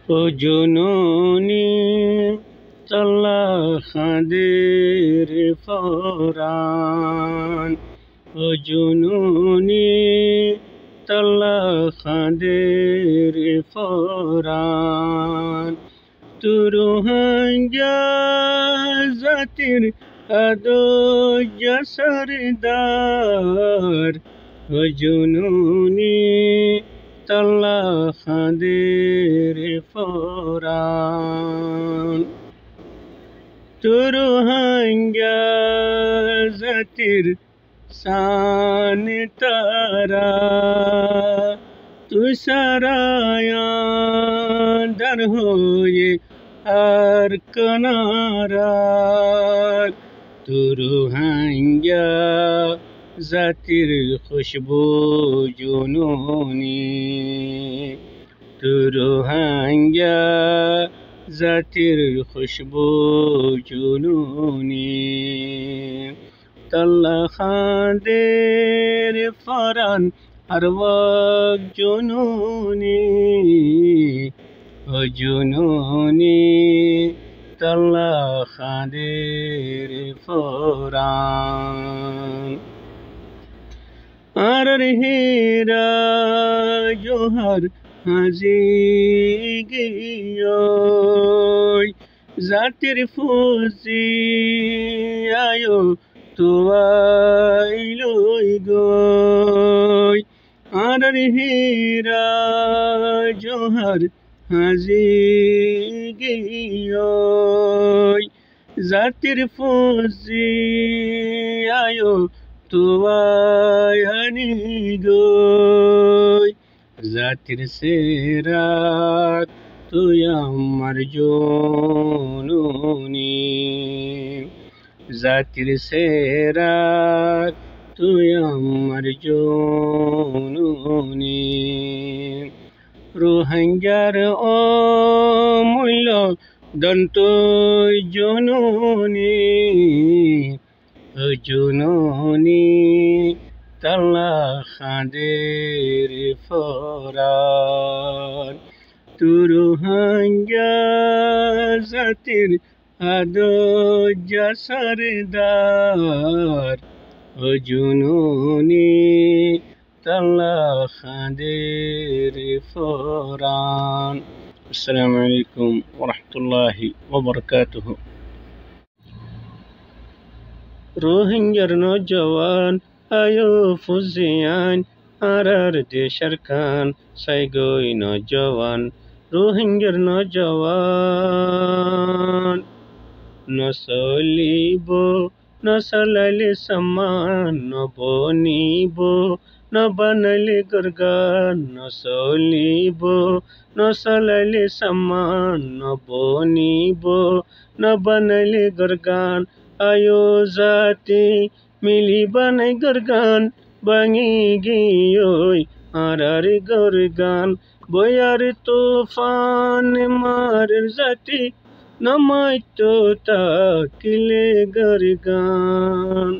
ও জননী আল্লাহ খাদের ফরান, ও জননী আল্লাহ খাদের ফরান। তুরুহাঙ্গা জাতির আদর্শ সরদার, ও জননী আল্লাহ খাদের ফরান। তুরুহাঙ্গা জাতির শান তারা, তুষারায়া দার হয়ে আর কনারা। তুরুহাঙ্গা জাতির খুশবু জননী, তুরুহাঙ্গা জাতির খুশবু জননী। আল্লাহ খাদের ফরান আর ওয়াক জননী, ও জননী আল্লাহ খাদের ফরান। আর হীরা জোহর হাজি গিয়োই, জাতির ফুজি আয়ো তোয়াই লই গই। আর হীরা জোহর হাজি গিয়োই, জাতির ফুজি আয়ো তোয়াই আনি গই। জাতির সেরাত তুই আমার জননী, জাতির সেরাত তুই আমার জননী। রোহিঙ্গার অমূল্য দন্ত জননী, ও জননী আল্লাহ খাদের ফরান। তুরুহাঙ্গা জাতির আদর্শ সরদার, ও জননী আল্লাহ খাদের ফরান। আসসালামু আলাইকুম ওয়া রাহমাতুল্লাহি ওয়া বারাকাতুহু। রোহিঙ্গার নওজওয়ান আয়ো ফুজিয়ান, আর দেশের খান সাইগই নওজওয়ান। রোহিঙ্গার নওজওয়ান নসলিব, নসলালে সমান, নবনিব নবানালে গরগান। নসলিব নসলালে সমান, নবনিব নবানালে গরগান। আয়ো জাতি মিলি বানাই গরগান, বাঙি গিয়োই আর গরগান। বয়ার তুফান মারের জাতি নামাই তো তাকিলে গরগান।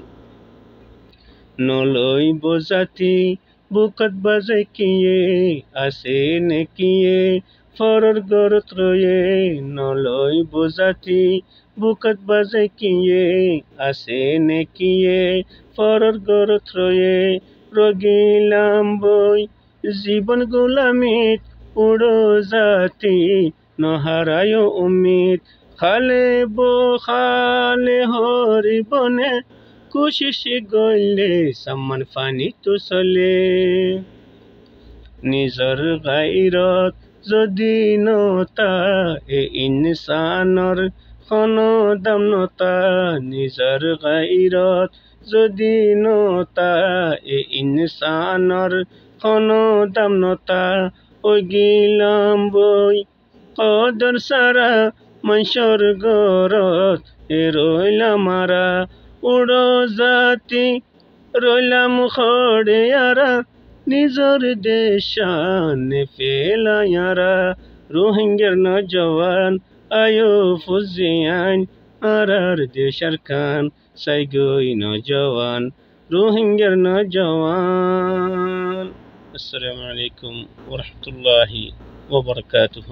নলই বজাতি বুকত বাজাই কিয়ে, আসে নে কিয়ে ফরর গরত রয়ে। নলই বজাতি বুকত বাজাই কিয়ে, আসে নে কিয়ে ফরর গরত রয়ে। রগিলাম বই জীবন গোলামিত, উড়ো জাতি নহারায় উম্মিদ। খালে খালে হরি বনে, কোশিশ গইলে সামান ফানি তো চলে। নিজর গাইরত যদি নতা, এ ইনসানর কোনো দাম নতা। নিজর গাইরত যদি নতা, এ ইনসানর কোনো দাম নতা। ওই গিলাম বই কদর সারা মনসর গরত, এ রইলাম মারা। উড়ো জাতি রইলাম খড়ে আরা, নিজর দেশানে ফেলায়ারা। রোহিঙ্গার নওজওয়ান আয়ো ফুজিয়ান, আর দেশের খান সাইগই নওজওয়ান। রোহিঙ্গার নওজওয়ান। আসসালামু আলাইকুম ওয়া রাহমাতুল্লাহি ওয়া বারাকাতুহু।